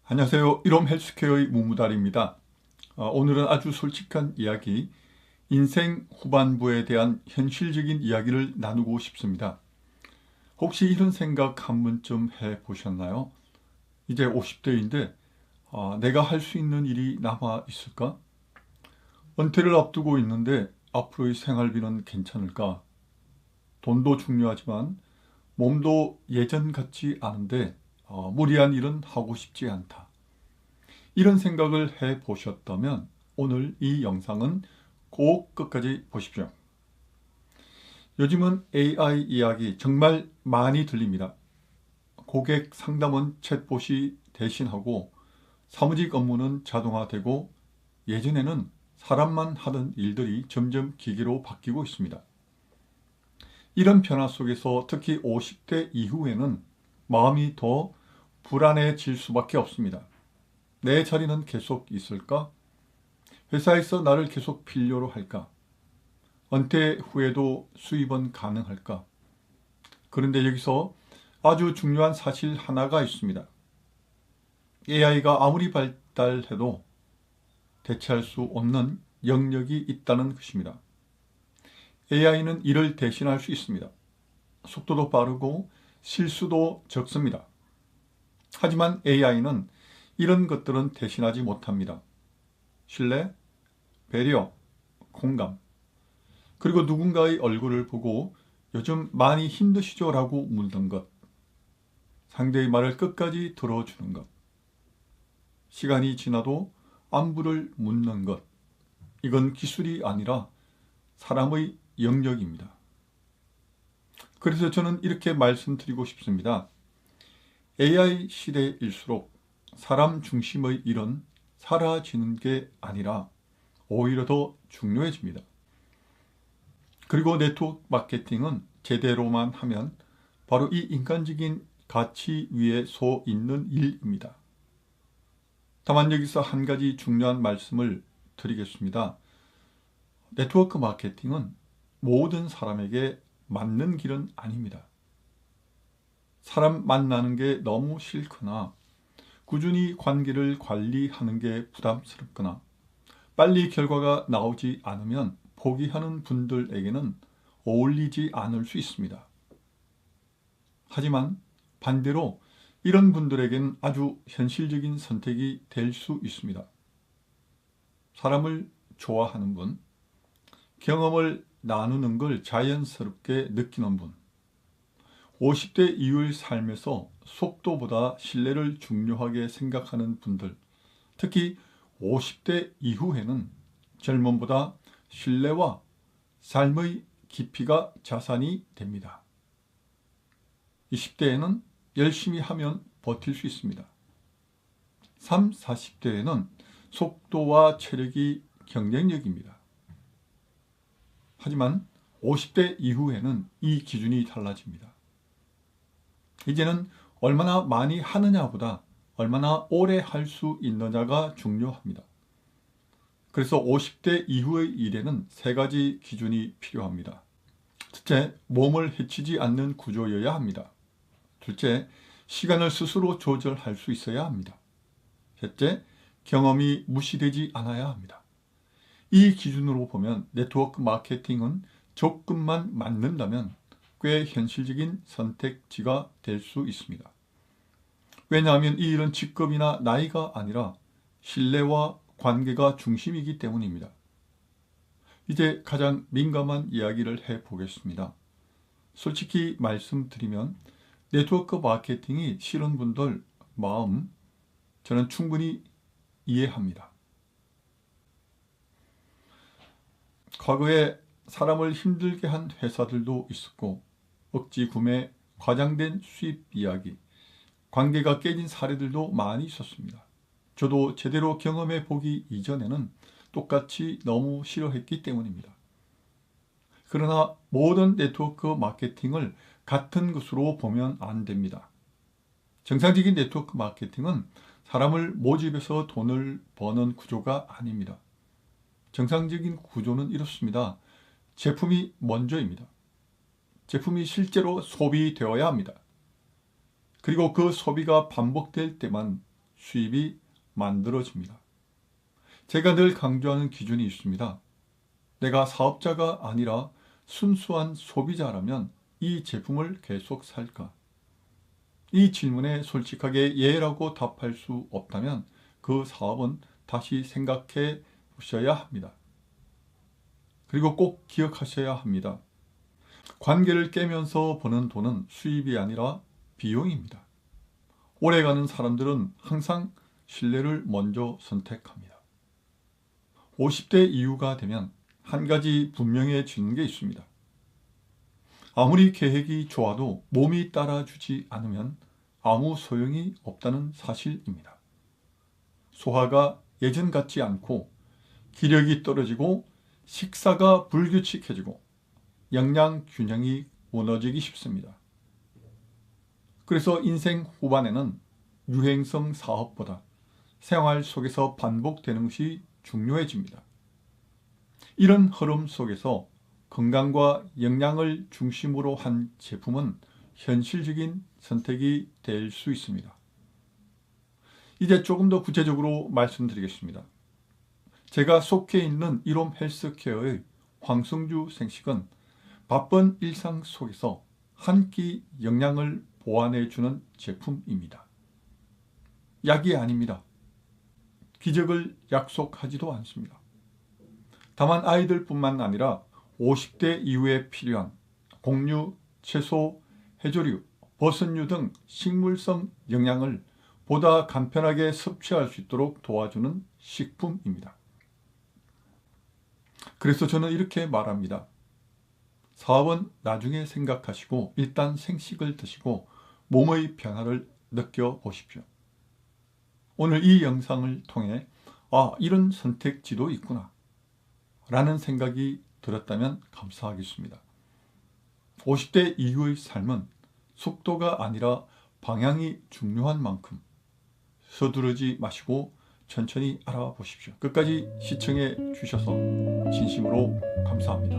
안녕하세요. 이롬 헬스케어의 무무달입니다. 오늘은 아주 솔직한 이야기, 인생 후반부에 대한 현실적인 이야기를 나누고 싶습니다. 혹시 이런 생각 한 번쯤 해보셨나요? 이제 50대인데 내가 할 수 있는 일이 남아 있을까? 은퇴를 앞두고 있는데 앞으로의 생활비는 괜찮을까? 돈도 중요하지만 몸도 예전 같지 않은데 무리한 일은 하고 싶지 않다. 이런 생각을 해 보셨다면 오늘 이 영상은 꼭 끝까지 보십시오. 요즘은 AI 이야기 정말 많이 들립니다. 고객 상담은 챗봇이 대신하고 사무직 업무는 자동화되고 예전에는 사람만 하던 일들이 점점 기계로 바뀌고 있습니다. 이런 변화 속에서 특히 50대 이후에는 마음이 더 불안해질 수밖에 없습니다. 내 자리는 계속 있을까? 회사에서 나를 계속 필요로 할까? 은퇴 후에도 수입은 가능할까? 그런데 여기서 아주 중요한 사실 하나가 있습니다. AI가 아무리 발달해도 대체할 수 없는 영역이 있다는 것입니다. AI는 일을 대신할 수 있습니다. 속도도 빠르고 실수도 적습니다. 하지만 AI는 이런 것들은 대신하지 못합니다. 신뢰, 배려, 공감, 그리고 누군가의 얼굴을 보고 요즘 많이 힘드시죠? 라고 묻는 것, 상대의 말을 끝까지 들어주는 것, 시간이 지나도 안부를 묻는 것, 이건 기술이 아니라 사람의 영역입니다. 그래서 저는 이렇게 말씀드리고 싶습니다. AI 시대일수록 사람 중심의 일은 사라지는 게 아니라 오히려 더 중요해집니다. 그리고 네트워크 마케팅은 제대로만 하면 바로 이 인간적인 가치 위에 서 있는 일입니다. 다만 여기서 한 가지 중요한 말씀을 드리겠습니다. 네트워크 마케팅은 모든 사람에게 맞는 길은 아닙니다. 사람 만나는 게 너무 싫거나 꾸준히 관계를 관리하는 게 부담스럽거나 빨리 결과가 나오지 않으면 포기하는 분들에게는 어울리지 않을 수 있습니다. 하지만 반대로 이런 분들에게는 아주 현실적인 선택이 될 수 있습니다. 사람을 좋아하는 분, 경험을 나누는 걸 자연스럽게 느끼는 분, 50대 이후의 삶에서 속도보다 신뢰를 중요하게 생각하는 분들, 특히 50대 이후에는 젊음보다 신뢰와 삶의 깊이가 자산이 됩니다. 20대에는 열심히 하면 버틸 수 있습니다. 30, 40대에는 속도와 체력이 경쟁력입니다. 하지만 50대 이후에는 이 기준이 달라집니다. 이제는 얼마나 많이 하느냐보다 얼마나 오래 할 수 있느냐가 중요합니다. 그래서 50대 이후의 일에는 세 가지 기준이 필요합니다. 첫째, 몸을 해치지 않는 구조여야 합니다. 둘째, 시간을 스스로 조절할 수 있어야 합니다. 셋째, 경험이 무시되지 않아야 합니다. 이 기준으로 보면 네트워크 마케팅은 조금만 맞는다면 꽤 현실적인 선택지가 될 수 있습니다. 왜냐하면 이 일은 직급이나 나이가 아니라 신뢰와 관계가 중심이기 때문입니다. 이제 가장 민감한 이야기를 해보겠습니다. 솔직히 말씀드리면 네트워크 마케팅이 싫은 분들 마음 저는 충분히 이해합니다. 과거에 사람을 힘들게 한 회사들도 있었고 억지 구매, 과장된 수입 이야기, 관계가 깨진 사례들도 많이 있었습니다. 저도 제대로 경험해 보기 이전에는 똑같이 너무 싫어했기 때문입니다. 그러나 모든 네트워크 마케팅을 같은 것으로 보면 안 됩니다. 정상적인 네트워크 마케팅은 사람을 모집해서 돈을 버는 구조가 아닙니다. 정상적인 구조는 이렇습니다. 제품이 먼저입니다. 제품이 실제로 소비되어야 합니다. 그리고 그 소비가 반복될 때만 수입이 만들어집니다. 제가 늘 강조하는 기준이 있습니다. 내가 사업자가 아니라 순수한 소비자라면 이 제품을 계속 살까? 이 질문에 솔직하게 예라고 답할 수 없다면 그 사업은 다시 생각해 보셔야 합니다. 그리고 꼭 기억하셔야 합니다. 관계를 깨면서 버는 돈은 수입이 아니라 비용입니다. 오래가는 사람들은 항상 신뢰를 먼저 선택합니다. 50대 이후가 되면 한 가지 분명해지는 게 있습니다. 아무리 계획이 좋아도 몸이 따라주지 않으면 아무 소용이 없다는 사실입니다. 소화가 예전 같지 않고 기력이 떨어지고 식사가 불규칙해지고 영양 균형이 무너지기 쉽습니다. 그래서 인생 후반에는 유행성 사업보다 생활 속에서 반복되는 것이 중요해집니다. 이런 흐름 속에서 건강과 영양을 중심으로 한 제품은 현실적인 선택이 될 수 있습니다. 이제 조금 더 구체적으로 말씀드리겠습니다. 제가 속해 있는 이롬 헬스케어의 황성주 생식은 바쁜 일상 속에서 한 끼 영양을 보완해주는 제품입니다. 약이 아닙니다. 기적을 약속하지도 않습니다. 다만 아이들뿐만 아니라 50대 이후에 필요한 곡류, 채소, 해조류, 버섯류 등 식물성 영양을 보다 간편하게 섭취할 수 있도록 도와주는 식품입니다. 그래서 저는 이렇게 말합니다. 사업은 나중에 생각하시고 일단 생식을 드시고 몸의 변화를 느껴보십시오. 오늘 이 영상을 통해 이런 선택지도 있구나 라는 생각이 들었다면 감사하겠습니다. 50대 이후의 삶은 속도가 아니라 방향이 중요한 만큼 서두르지 마시고 천천히 알아보십시오. 끝까지 시청해 주셔서 진심으로 감사합니다.